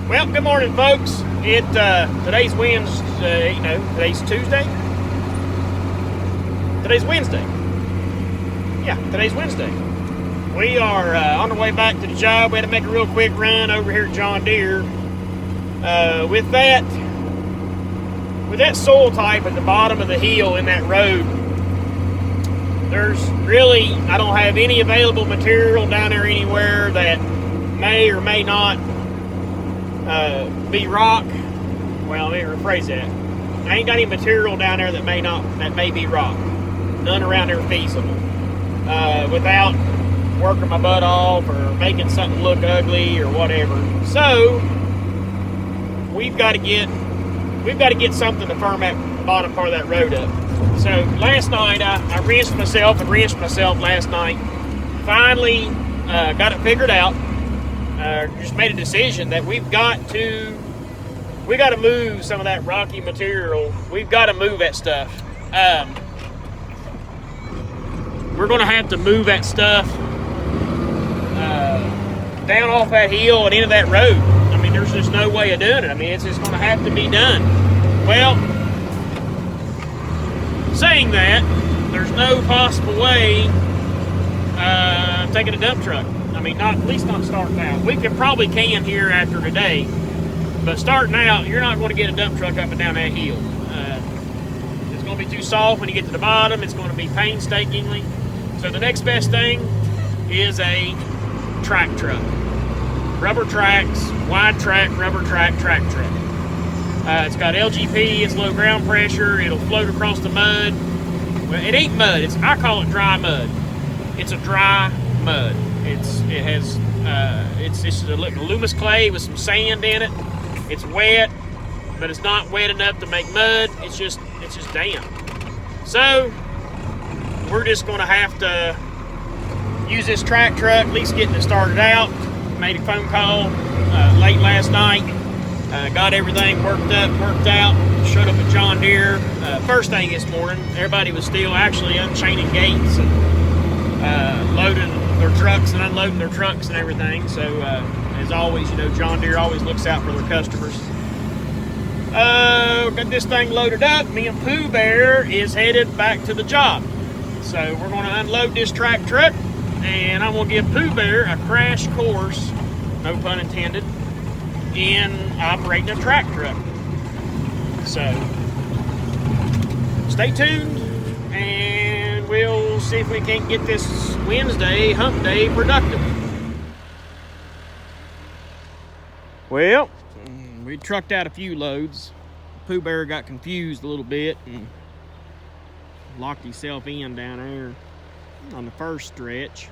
Well, good morning, folks. Today's Wednesday. Today's Tuesday. Today's Wednesday. Yeah, today's Wednesday. We are on our way back to the job. We had to make a real quick run over here at John Deere. With that soil type at the bottom of the hill in that road, I don't have any available material down there anywhere that may or may not be rock. Well, let me rephrase that. I ain't got any material down there that may be rock. None around there feasible. Without working my butt off or making something look ugly or whatever. So we've got to get something to firm that bottom part of that road up. So last night I rinsed myself last night. Finally got it figured out. Just made a decision that we got to move some of that rocky material. We've got to move that stuff. We're going to have to move that stuff down off that hill and into that road. I mean, there's just no way of doing it. I mean, it's just going to have to be done. Well, saying that, there's no possible way of taking a dump truck. I mean, at least not starting out. We probably can here after today, but starting out, you're not going to get a dump truck up and down that hill. It's going to be too soft when you get to the bottom. It's going to be painstakingly. So the next best thing is a track truck. Rubber tracks, wide track, rubber track truck. It's got LGP, it's low ground pressure, it'll float across the mud. Well, it ain't mud, I call it dry mud. It's a dry mud. It's just a Loomis clay with some sand in it. It's wet, but it's not wet enough to make mud. It's just damp. So we're just gonna have to use this track truck, at least getting it started out. Made a phone call late last night. Got everything worked out. Showed up at John Deere. First thing this morning, everybody was still actually unchaining gates and loading their trucks and unloading their trucks and everything. So as always, John Deere always looks out for their customers. Got this thing loaded up. Me and Poo Bear is headed back to the job. So we're going to unload this track truck, and I'm going to give Poo Bear a crash course, no pun intended, in operating a track truck. So stay tuned, and we'll see if we can't get this Wednesday hump day productive. Well, we trucked out a few loads. Pooh Bear got confused a little bit and locked himself in down there on the first stretch.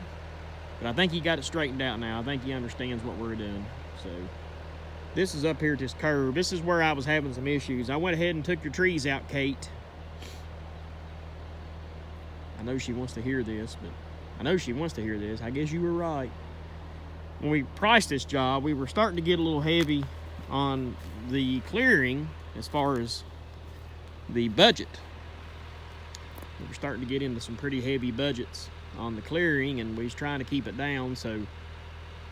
But I think he got it straightened out now. I think he understands what we're doing. So this is up here at this curve. This is where I was having some issues. I went ahead and took your trees out, Kate. I know she wants to hear this, I guess you were right. When we priced this job, we were starting to get a little heavy on the clearing as far as the budget. We were starting to get into some pretty heavy budgets on the clearing, and we was trying to keep it down. So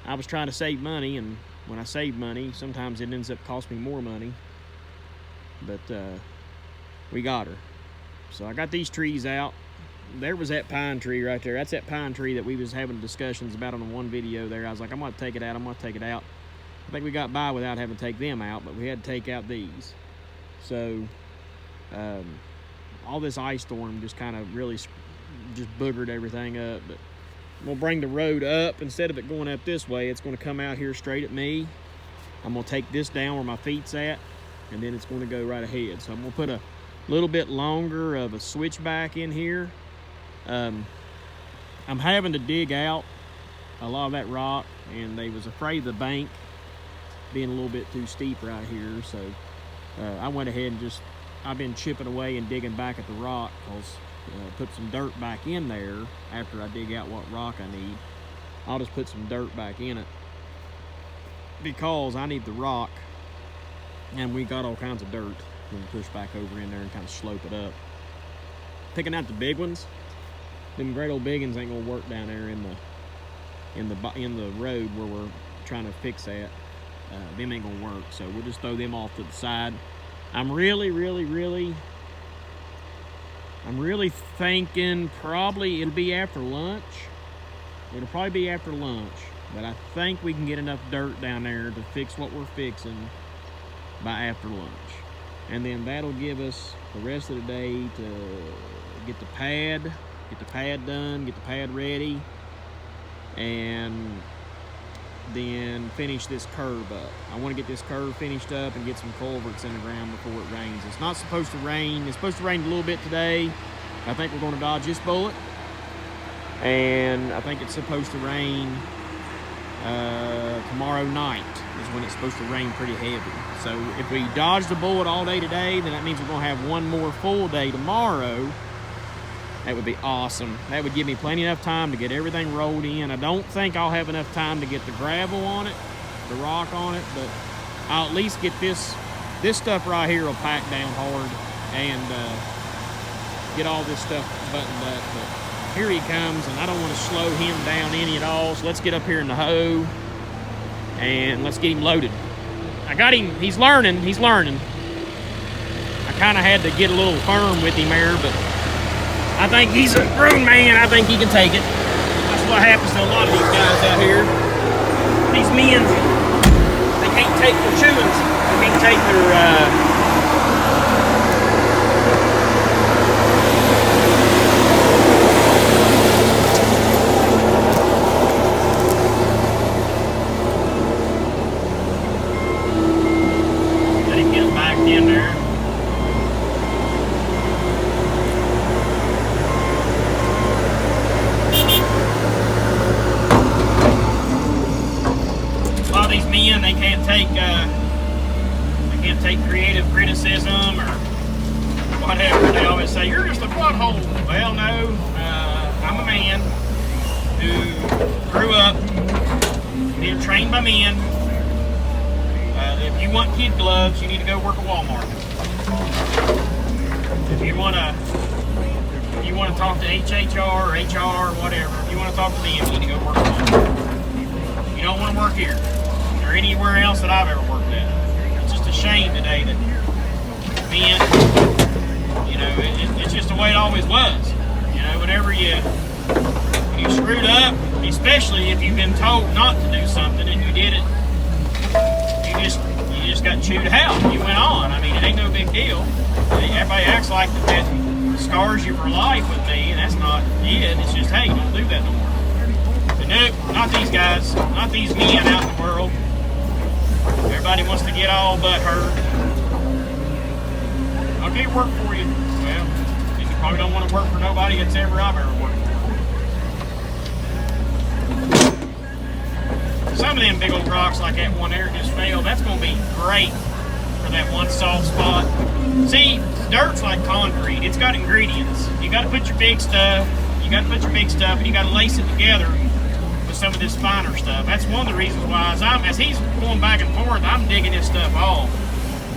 I was trying to save money, and when I save money, sometimes it ends up costing me more money. But we got her. So I got these trees out. There was that pine tree right there. That's that pine tree that we was having discussions about on the one video there. I was like, I'm going to take it out. I think we got by without having to take them out, but we had to take out these. So all this ice storm just kind of really just boogered everything up. But we'll bring the road up. Instead of it going up this way, it's going to come out here straight at me. I'm going to take this down where my feet's at, and then it's going to go right ahead. So I'm going to put a little bit longer of a switchback in here. I'm having to dig out a lot of that rock, and they was afraid of the bank being a little bit too steep right here. So I went ahead and I've been chipping away and digging back at the rock, because put some dirt back in there after I dig out what rock I need. I'll just put some dirt back in it because I need the rock, and we got all kinds of dirt. We can push back over in there and kind of slope it up. Picking out the big ones, them great old big ones ain't gonna work down there in the road where we're trying to fix that. them ain't gonna work. So we'll just throw them off to the side. I'm really thinking probably it'll be after lunch. It'll probably be after lunch, but I think we can get enough dirt down there to fix what we're fixing by after lunch. And then that'll give us the rest of the day to get the pad done, get the pad ready, and then finish this curve up. I want to get this curve finished up and get some culverts in the ground before it rains. It's not supposed to rain. It's supposed to rain a little bit today. I think we're going to dodge this bullet. And I think it's supposed to rain tomorrow night is when it's supposed to rain pretty heavy. So if we dodge the bullet all day today, then that means we're going to have one more full day tomorrow. That would be awesome. That would give me plenty enough time to get everything rolled in. I don't think I'll have enough time to get the gravel on it, the rock on it, but I'll at least get this stuff right here will pack down hard and get all this stuff buttoned up. But here he comes, and I don't want to slow him down any at all. So let's get up here in the hoe and let's get him loaded. I got him, he's learning. I kind of had to get a little firm with him there, but I think he's a grown man. I think he can take it. That's what happens to a lot of these guys out here. These men, they can't take their chewings. They can't take their, let him get back in there. They can't take creative criticism or whatever. They always say, you're just a butthole. Well, no, I'm a man who grew up being trained by men. If you want kid gloves, you need to go work at Walmart. If you want to talk to HHR or HR or whatever, if you want to talk to them, you need to go work at Walmart. You don't want to work here or anywhere else that I've ever worked at. It's just a shame today that men, you know, it's just the way it always was. You know, whenever you screwed up, especially if you've been told not to do something and you did it, you just got chewed out. You went on. I mean, it ain't no big deal. Everybody acts like that scars you for life with me, and that's not it. It's just, hey, don't do that no more. But nope, not these guys, not these men out in the world. Everybody wants to get all but hurt. I'll get work for you. Well, you probably don't want to work for nobody that's I've ever worked for. Some of them big old rocks like that one there just failed. That's going to be great for that one soft spot. See, dirt's like concrete. It's got ingredients. You got to put your big stuff. And you got to lace it together with some of this finer stuff. That's one of the reasons why, as he's going back and forth, I'm digging this stuff off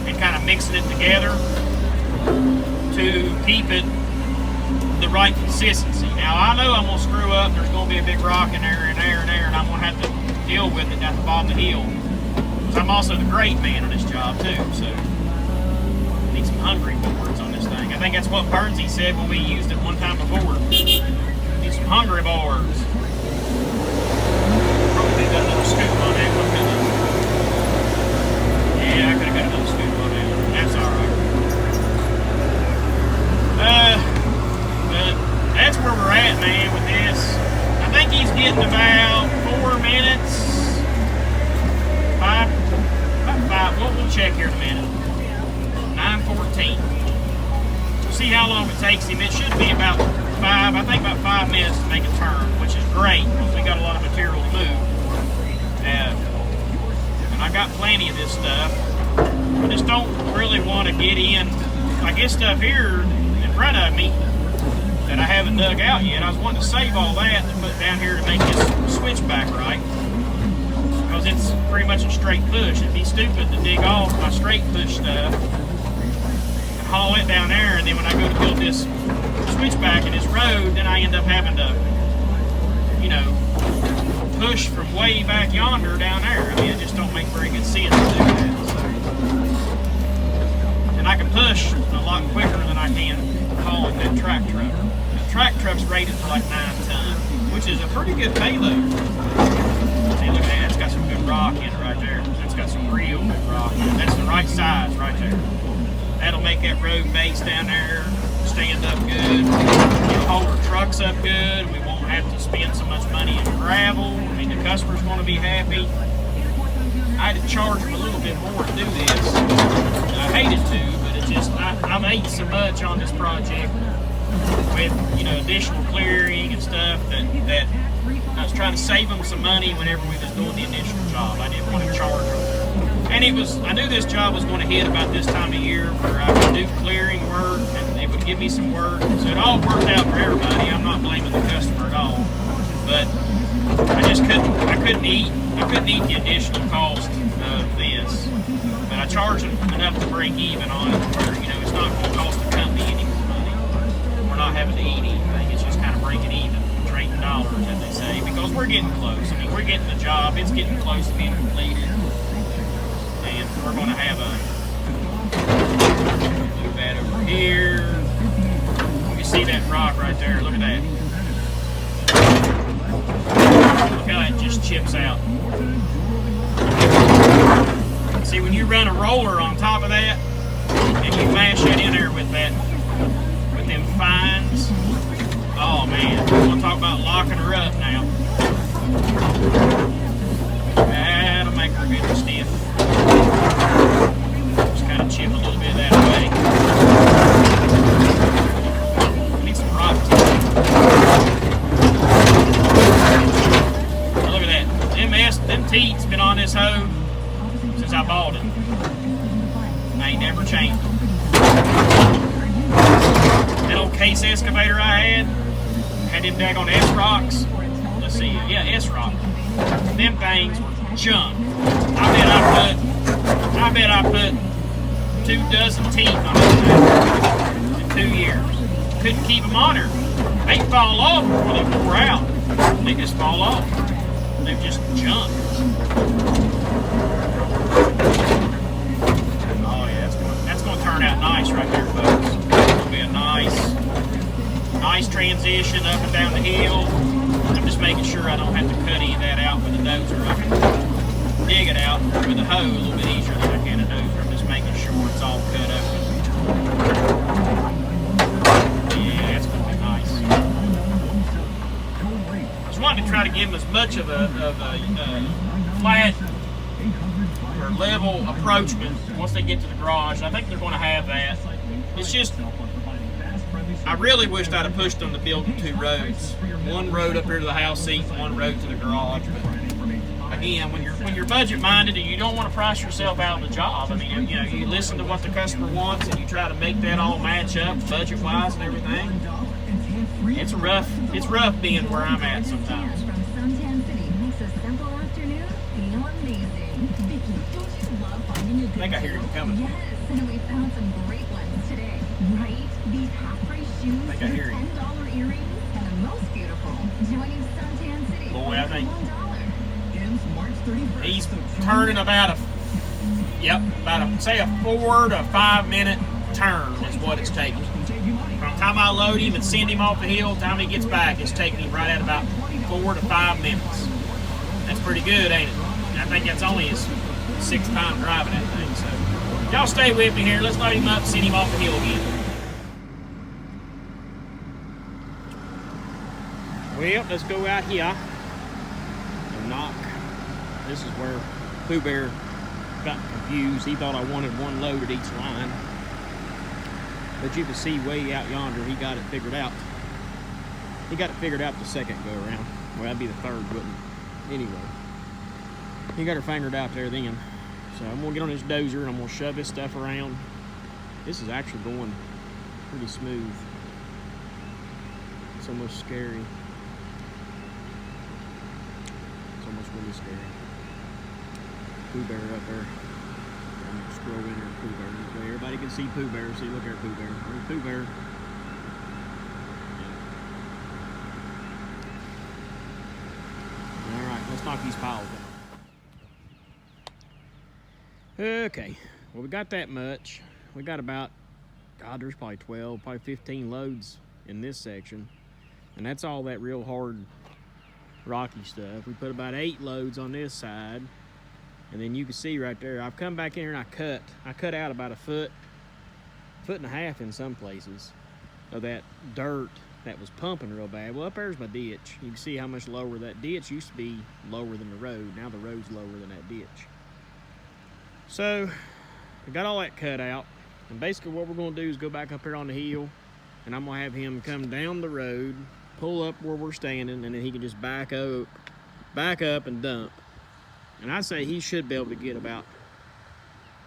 and kind of mixing it together to keep it the right consistency. Now, I know I'm going to screw up. There's going to be a big rock in there and there and there, and I'm going to have to deal with it at the bottom of the hill. Because I'm also the grade man on this job, too, so I need some hungry boards on this thing. I think that's what Burnsy said when we used it one time before. Need some hungry boards. Probably got another scoop on that one, couldn't I? Yeah, I could have got another scoop on that. That's alright. But that's where we're at, man, with this. I think he's getting about 4 minutes. Five. We'll check here in a minute. 9:14. We'll see how long it takes him. It should be about 5 minutes to make a turn, which is great because we got a lot of material to move. And I got plenty of this stuff. I just don't really want to get in. I get stuff here in front of me that I haven't dug out yet. I was wanting to save all that and put it down here to make this switchback right. Because it's pretty much a straight push. It'd be stupid to dig off my straight push stuff and haul it down there, and then when I go to build this switchback in this road, then I end up having to, you know, push from way back yonder down there. I mean, it just don't make very good sense. brush a lot quicker than I can hauling that track truck. The track truck's rated for like 9 tons, which is a pretty good payload. See, look at that, it's got some good rock in it right there. That's got some real good rock in it. That's the right size right there. That'll make that road base down there stand up good. It'll hold our trucks up good. We won't have to spend so much money in gravel. I mean, the customer's going to be happy. I had to charge them a little bit more to do this. I hated to, but it's just, I made so much on this project with, you know, additional clearing and stuff that I was trying to save them some money whenever we was doing the initial job. I didn't want to charge them. And I knew this job was going to hit about this time of year where I could do clearing work and they would give me some work. So it all worked out for everybody. I'm not blaming the customer at all. But I just couldn't eat the additional cost of this. But I charged them enough to break even on it where, you know, it's not going to cost the company any more money. We're not having to eat anything. It's just kind of breaking even, trading dollars, as they say, because we're getting close. I mean, we're getting the job. It's getting close to being completed. And we're going to have move that over here. You can see that rock right there. Look at that. Look how it just chips out. See, when you run a roller on top of that, and you mash that in there with them fines, oh man, we're going to talk about locking her up now. That'll make her good and stiff. Just kind of chip a little bit of that away. I need some rock to look at that. Them teats been on this hoe since I bought it. I ain't never changed them. That old case excavator I had them daggone S-Rocks. Let's see, yeah, S-Rock. Them things were junk. I bet I put 2 dozen teeth on it in 2 years. Couldn't keep them on her. They fall off before they pour out. They just fall off. They're just junk. Oh yeah, that's going to turn out nice right there, folks. It's going to be a nice transition up and down the hill. I'm just making sure I don't have to cut any of that out with the dozer. I can dig it out with a hoe a little bit easier than I can a dozer. I'm just making sure it's all cut up. Yeah, that's going to be nice. I just wanted to try to give them as much of a flat or level approachment once they get to the garage. I think they're going to have that. It's just, I really wished I'd have pushed them to build 2 roads. 1 road up here to the house seat and 1 road to the garage. But again, when you're budget minded and you don't want to price yourself out of the job, I mean, you know, you listen to what the customer wants and you try to make that all match up budget wise and everything. It's rough being where I'm at sometimes. I think I hear him coming. Yes, and we found some great ones today, right? These half-price shoes, I think I hear him. $10 earrings, and the most beautiful, joining Suntan City. Boy, I think March 31st. he's turning about say a 4 to 5 minute turn is what it's taking. From the time I load him and send him off the hill, the time he gets back, it's taking him right at about 4 to 5 minutes. That's pretty good, ain't it? I think that's only his 6th time driving that thing. So y'all stay with me here. Let's load him up and send him off the hill again. Well, let's go out here and knock. This is where Pooh Bear got confused. He thought I wanted 1 load at each line. But you can see way out yonder, he got it figured out. He got it figured out the 2nd go around. Well, that'd be the 3rd, wouldn't it? Anyway, he got her fingered out there then. So I'm gonna get on this dozer and I'm gonna shove this stuff around. This is actually going pretty smooth. It's almost scary. It's almost really scary. Pooh Bear up there. I'm gonna scroll in there, Pooh Bear. This way everybody can see Pooh Bear. See, look there, Pooh Bear. There's Pooh Bear. Yeah. All right, let's knock these piles down. Okay, well, we got that much. We got about God, there's probably 12, probably 15 loads in this section. And that's all that real hard, rocky stuff. We put about 8 loads on this side. And then you can see right there, I've come back in here and I cut out about a foot and a half in some places of that dirt that was pumping real bad. Well, up there's my ditch. You can see how much lower that ditch used to be, lower than the road. Now the road's lower than that ditch. So I got all that cut out. And basically what we're gonna do is go back up here on the hill, and I'm gonna have him come down the road, pull up where we're standing, and then he can just back up and dump. And I say he should be able to get about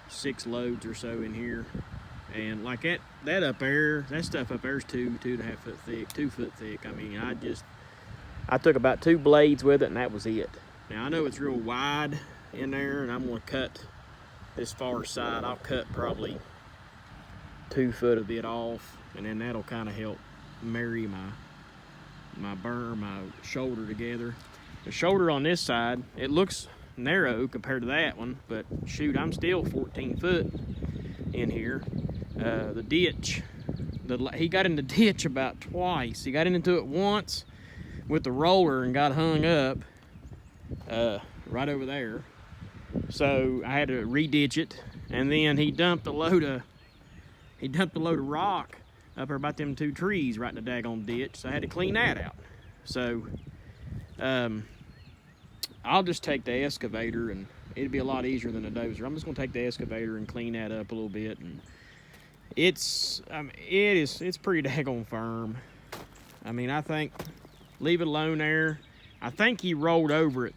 6 loads or so in here. And like that up there, that stuff up there is 2.5 foot thick, 2 foot thick. I mean, I took about 2 blades with it, and that was it. Now I know it's real wide in there, and I'm gonna cut this far side. I'll cut probably 2 foot of it off, and then that'll kind of help marry my shoulder together. The shoulder on this side, it looks narrow compared to that one, but shoot, I'm still 14 foot in here. The ditch, he got in the ditch about twice. He got into it once with the roller and got hung up right over there. So I had to re-ditch it, and then he dumped a load of rock up there about them 2 trees right in the daggone ditch. So I had to clean that out. So I'll just take the excavator, and it'd be a lot easier than a dozer. I'm just gonna take the excavator and clean that up a little bit, and it's pretty daggone firm. I mean, I think leave it alone there. I think he rolled over it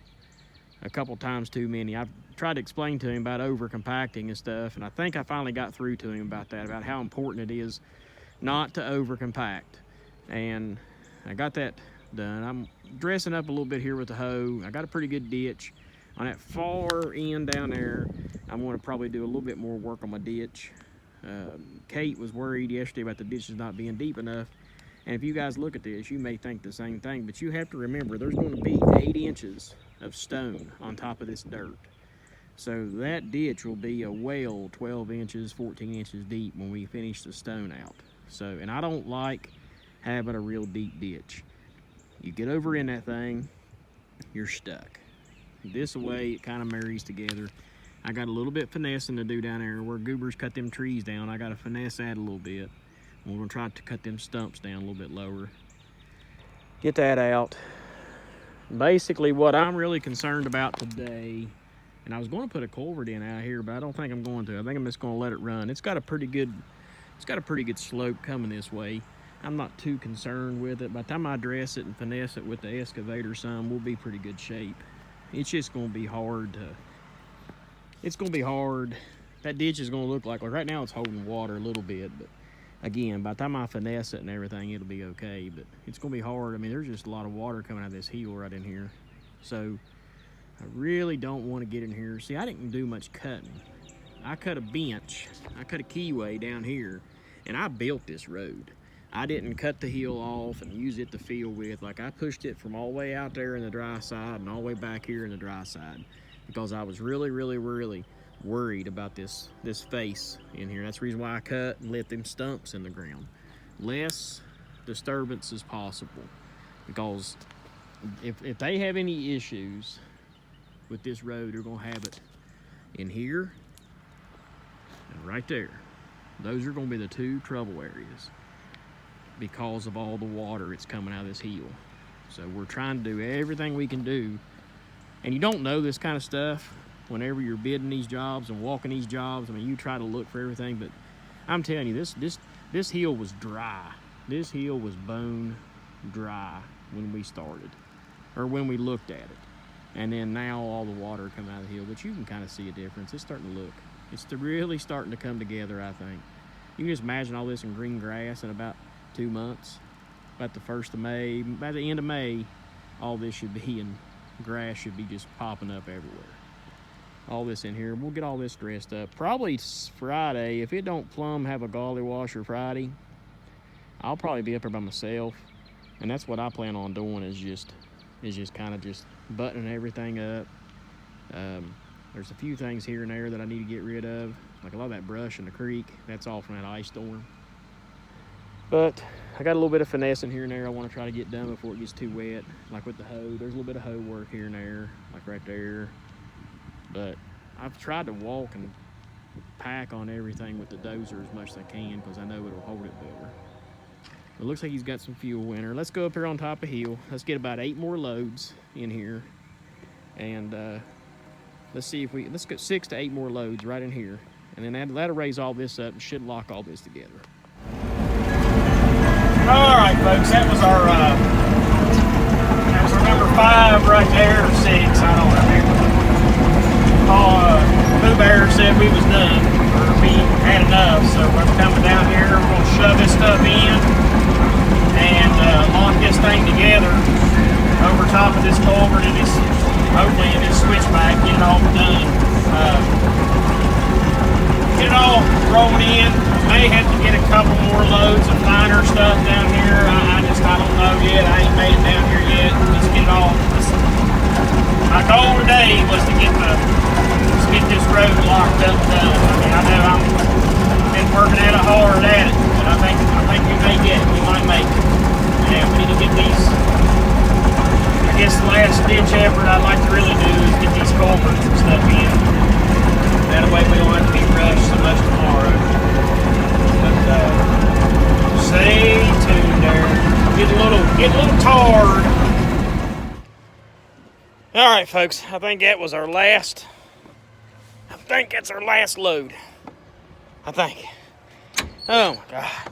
a couple times too many. I've tried to explain to him about over compacting and stuff, and I think I finally got through to him about that, about how important it is not to over compact. And I got that done. I'm dressing up a little bit here with the hoe. I got a pretty good ditch. On that far end down there, I'm going to probably do a little bit more work on my ditch. Kate was worried yesterday about the ditches not being deep enough. And if you guys look at this, you may think the same thing, but you have to remember there's going to be 8 inches of stone on top of this dirt. So that ditch will be a well 12 inches, 14 inches deep when we finish the stone out. So, and I don't like having a real deep ditch. You get over in that thing, you're stuck. This way it kind of marries together. I got a little bit finessing to do down there where goobers cut them trees down. I got to finesse that a little bit. We're gonna try to cut them stumps down a little bit lower. Get that out. Basically what I'm really concerned about today, and I was going to put a culvert in out here, but I don't think I'm going to. I think I'm just going to let it run. It's got a pretty good slope coming this way. I'm not too concerned with it. By the time I dress it and finesse it with the excavator some, we'll be pretty good shape. It's just going to be hard. It's going to be hard. That ditch is going to look like, well, right now it's holding water a little bit, but again, by the time I finesse it and everything, it'll be okay. But it's going to be hard. I mean, there's just a lot of water coming out of this hill right in here. So I really don't want to get in here. See, I didn't do much cutting. I cut a bench. I cut a keyway down here, and I built this road. I didn't cut the hill off and use it to fill with. Like, I pushed it from all the way out there in the dry side and all the way back here in the dry side because I was really, really, really worried about this face in here. That's the reason why I cut and let them stumps in the ground. Less disturbance as possible, because if they have any issues with this road, they're gonna have it in here and right there. Those are gonna be the 2 trouble areas because of all the water that's coming out of this hill. So we're trying to do everything we can do, and you don't know this kind of stuff whenever you're bidding these jobs and walking these jobs. I mean, you try to look for everything, but I'm telling you, this hill was dry. This hill was bone dry when we started, or when we looked at it. And then now all the water coming out of the hill, but you can kind of see a difference. It's starting to look, it's really starting to come together, I think. You can just imagine all this in green grass in about 2 months. About the 1st of May, by the end of May, all this should be in grass, should be just popping up everywhere. All this in here, we'll get all this dressed up. Probably Friday, if it don't plumb have a gully washer Friday, I'll probably be up here by myself. And that's what I plan on doing, is just kind of just buttoning everything up. There's a few things here and there that I need to get rid of, like a lot of that brush in the creek. That's all from that ice storm. But I got a little bit of finesse in here and there I want to try to get done before it gets too wet. Like with the hoe, there's a little bit of hoe work here and there, like right there. But I've tried to walk and pack on everything with the dozer as much as I can because I know it'll hold it better. It looks like he's got some fuel in her. Let's go up here on top of the hill. Let's get about 8 more loads in here. And let's see if let's get 6 to 8 more loads right in here. And then that'll raise all this up and should lock all this together. All right, folks, that was our number 5 right there, or 6, I don't remember. Poo Bear said we was done, or we had enough, so we're coming down here, we're gonna shove this stuff in and lock this thing together over top of this culvert and this, hopefully in this switchback, get it all done. Get it all rolling in. May have to get a couple more loads of finer stuff down here. I don't know yet. I ain't made it down here yet. Let's get it all. My goal today was to get this road locked up and done. I mean, I know I've been working at it hard at it, but I think we may get it. We might make it. And we need to get these. I guess the last ditch effort I'd like to really do is get these culverts and stuff in. That way we don't have to be rushed so much tomorrow. But stay tuned there. Get a little tired. All right, folks. I think that was our last. I think that's our last load. I think. Oh my God.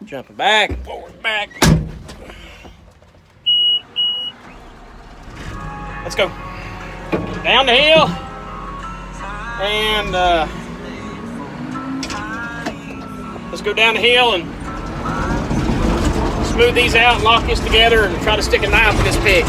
Jumping back and forward, back. Let's go. Down the hill. And let's go down the hill and smooth these out and lock this together and try to stick a knife in this pig.